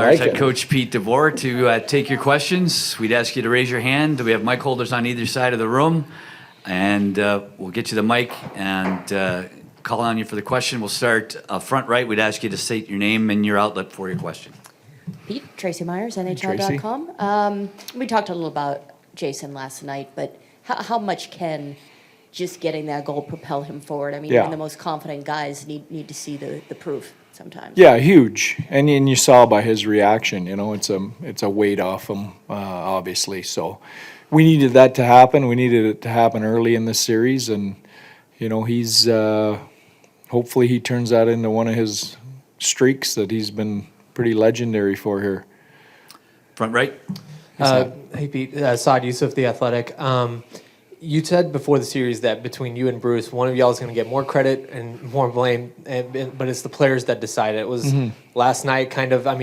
Stars head coach Pete DeBoer to take your questions. We'd ask you to raise your hand. We have mic holders on either side of the room, and we'll get you the mic and call on you for the question. We'll start front right. We'd ask you to state your name and your outlet for your question. Pete, Tracy Myers, NHL.com. We talked a little about Jason last night, but how much can just getting that goal propel him forward? I mean, even the most confident guys need to see the proof sometimes. Yeah, huge. And you saw by his reaction, it's a weight off him, obviously. So we needed that to happen. We needed it to happen early in this series. And, he's hopefully he turns that into one of his streaks that he's been pretty legendary for here. Front right. Hey, Pete. Saad Yusuf, The Athletic. You said before the series that between you and Bruce, one of y'all is going to get more credit and more blame, but it's the players that decide it. It was last night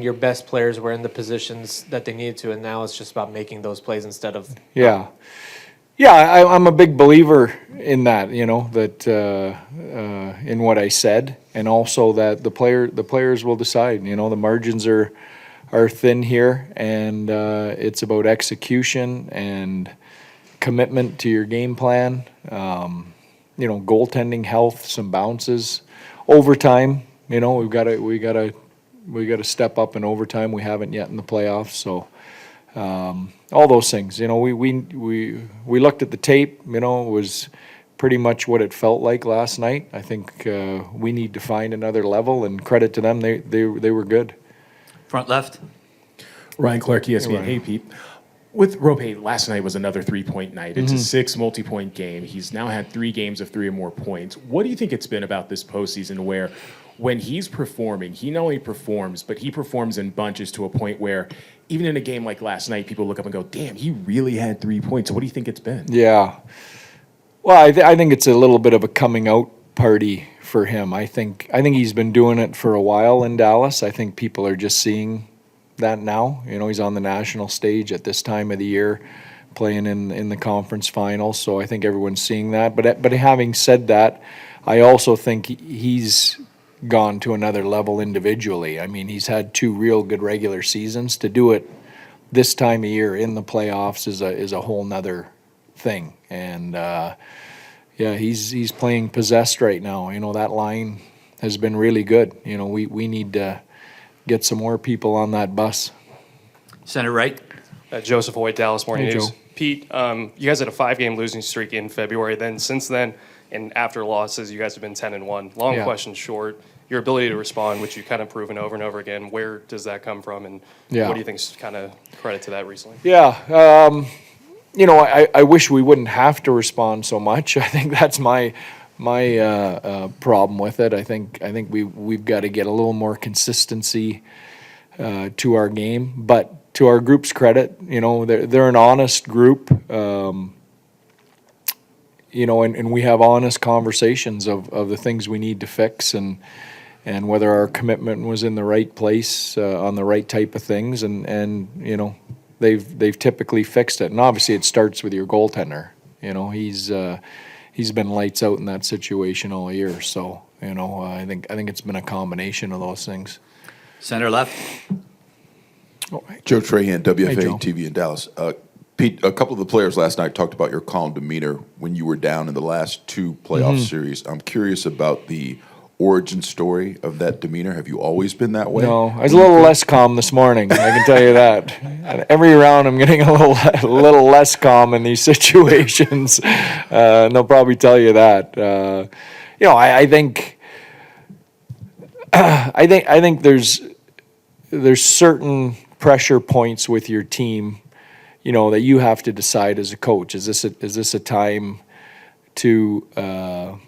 your best players were in the positions that they needed to, and now it's just about making those plays instead of... Yeah, I'm a big believer in that, that in what I said, and also that the players will decide. The margins are thin here, and it's about execution and commitment to your game plan, goaltending, health, some bounces, overtime. We've got to step up in overtime. We haven't yet in the playoffs, so all those things. We looked at the tape. It was pretty much what it felt like last night. I think we need to find another level, and credit to them, they were good. Front left. Ryan Clark, ESPN. Hey, Pete. With Roope, last night was another 3-point night. It's a 6 multi-point game. He's now had 3 games of 3 or more points. What do you think it's been about this postseason where when he's performing, he not only performs, but he performs in bunches to a point where even in a game like last night, people look up and go, damn, he really had 3 points. So what do you think it's been? Yeah. Well, I think it's a little bit of a coming out party for him. I think he's been doing it for a while in Dallas. I think people are just seeing that now. He's on the national stage at this time of the year, playing in the conference finals. So I think everyone's seeing that. But having said that, I also think he's gone to another level individually. I mean, he's had 2 real good regular seasons. To do it this time of year in the playoffs is a whole nother thing. And he's playing possessed right now. That line has been really good. We need to get some more people on that bus. Center right. Joseph Hoyt, Dallas Morning Hey, News. Joe. Pete, you guys had a 5-game losing streak in February. Then since then, and after losses, you guys have been 10-1. Long question short. Your ability to respond, which you've kind of proven over and over again, where does that come from, and what do you think is kind of credit to that recently? Yeah, I wish we wouldn't have to respond so much. I think that's my problem with it. I think we've got to get a little more consistency to our game. But to our group's credit, they're an honest group. And we have honest conversations of the things we need to fix and whether our commitment was in the right place on the right type of things. And they've typically fixed it. And obviously it starts with your goaltender. He's been lights out in that situation all year. So, I think it's been a combination of those things. Center left. Joe Trahan, WFA Hey, Joe. TV in Dallas. Pete, a couple of the players last night talked about your calm demeanor when you were down in the last 2 playoff series. I'm curious about the origin story of that demeanor. Have you always been that way? No, I was a little less calm this morning. I can tell you that. And every round, I'm getting a little less calm in these situations. And they'll probably tell you that. I think there's certain pressure points with your team, that you have to decide as a coach. Is this a time to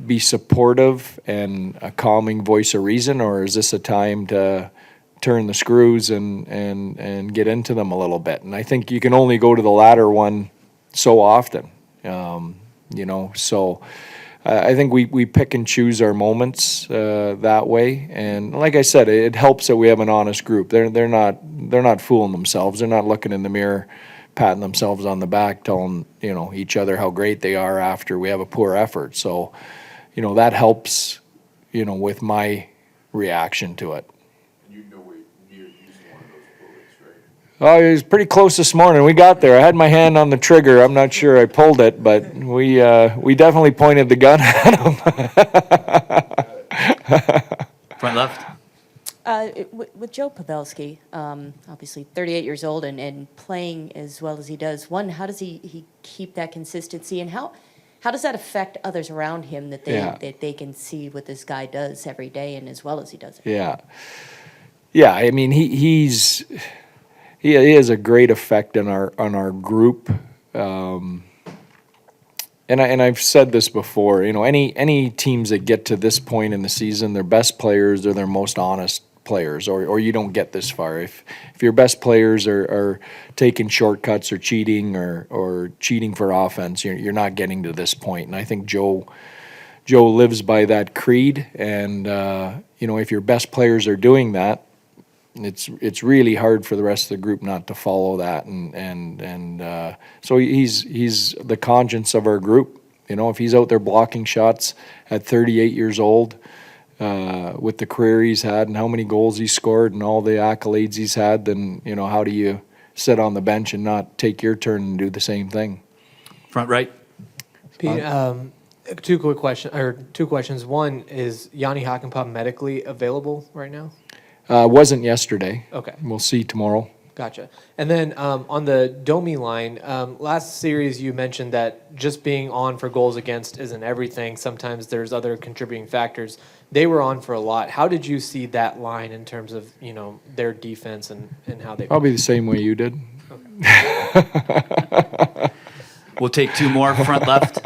be supportive and a calming voice of reason, or is this a time to turn the screws and get into them a little bit? And I think you can only go to the latter one so often, so I think we pick and choose our moments that way. And like I said, it helps that we have an honest group. They're not fooling themselves. They're not looking in the mirror, patting themselves on the back, telling each other how great they are after we have a poor effort. So that helps with my reaction to it. You nowhere near using Oh, it was pretty close this morning. We got there. I had my hand on the trigger. I'm not sure I pulled it, but we definitely pointed the gun at him. Front left. With Joe Pavelski, obviously 38 years old and playing as well as he does, one, how does he keep that consistency, and how does that affect others around him that they can see what this guy does every day and as well as he does it? Yeah. I mean, he has a great effect on our group. And I've said this before, any teams that get to this point in the season, their best players are their most honest players, or you don't get this far. If your best players are taking shortcuts or cheating or cheating for offense, you're not getting to this point. And I think Joe lives by that creed. And if your best players are doing that, it's really hard for the rest of the group not to follow that. And so he's the conscience of our group. If he's out there blocking shots at 38 years old, with the career he's had and how many goals he's scored and all the accolades he's had, then how do you sit on the bench and not take your turn and do the same thing? Front right. Pete, two questions. One, is Yanni Hakanpää medically available right now? Wasn't yesterday. Okay. We'll see tomorrow. Gotcha. And then on the Domi line, last series you mentioned that just being on for goals against isn't everything. Sometimes there's other contributing factors. They were on for a lot. How did you see that line in terms of their defense and how they? Probably the same way you did. Okay. We'll take two more. Front left.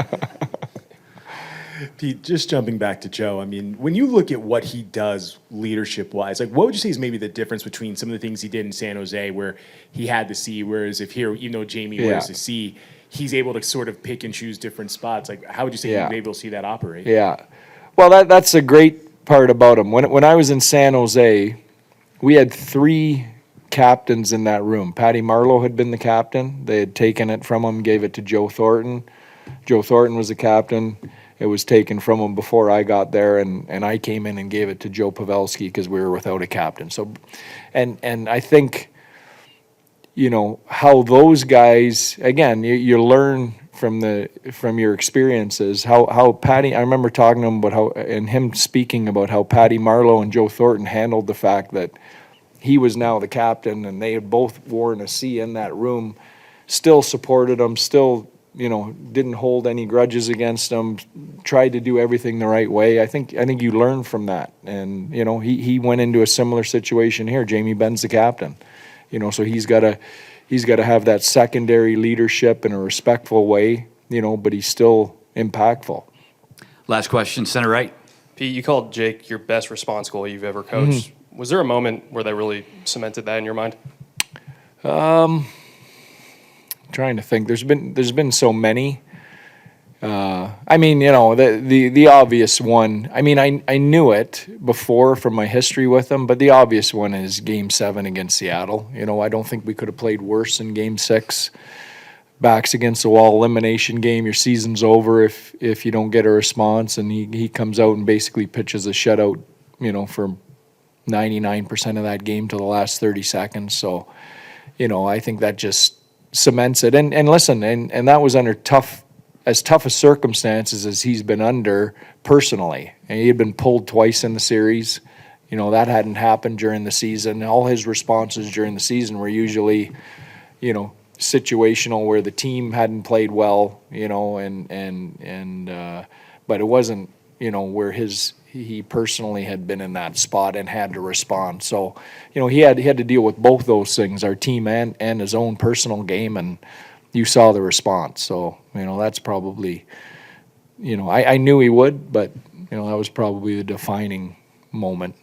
Pete, just jumping back to Joe, I mean, when you look at what he does leadership-wise, what would you say is maybe the difference between some of the things he did in San Jose where he had the C, whereas if here, even though Jamie wears the C, he's able to sort of pick and choose different spots? How would you say you'd be able to see that operate? Yeah. Well, that's a great part about him. When I was in San Jose, we had 3 captains in that room. Patty Marleau had been the captain. They had taken it from him, gave it to Joe Thornton. Joe Thornton was the captain. It was taken from him before I got there, and I came in and gave it to Joe Pavelski because we were without a captain. So, and I think, how those guys, again, you learn from your experiences, how Patty, I remember talking to him about him speaking about how Patty Marleau and Joe Thornton handled the fact that he was now the captain and they had both worn a C in that room, still supported him, still didn't hold any grudges against him, tried to do everything the right way. I think you learn from that. And, he went into a similar situation here. Jamie Benn's the captain, so he's got to have that secondary leadership in a respectful way, but he's still impactful. Last question, center right. Pete, you called Jake your best response goalie you've ever coached. Mm-hmm. Was there a moment where that really cemented that in your mind? Trying to think. There's been so many. The obvious one. I knew it before from my history with him, but the obvious one is Game 7 against Seattle. I don't think we could have played worse in Game 6. Backs against the wall elimination game. Your season's over if you don't get a response, and he comes out and basically pitches a shutout. For 99% of that game to the last 30 seconds. So, I think that just cements it. And listen, and that was under tough as circumstances as he's been under personally. And he had been pulled twice in the series. That hadn't happened during the season. All his responses during the season were usually, situational where the team hadn't played well, but it wasn't, where he personally had been in that spot and had to respond. So, he had to deal with both those things, our team and his own personal game, and you saw the response. So, that's probably, I knew he would, but, that was probably the defining moment.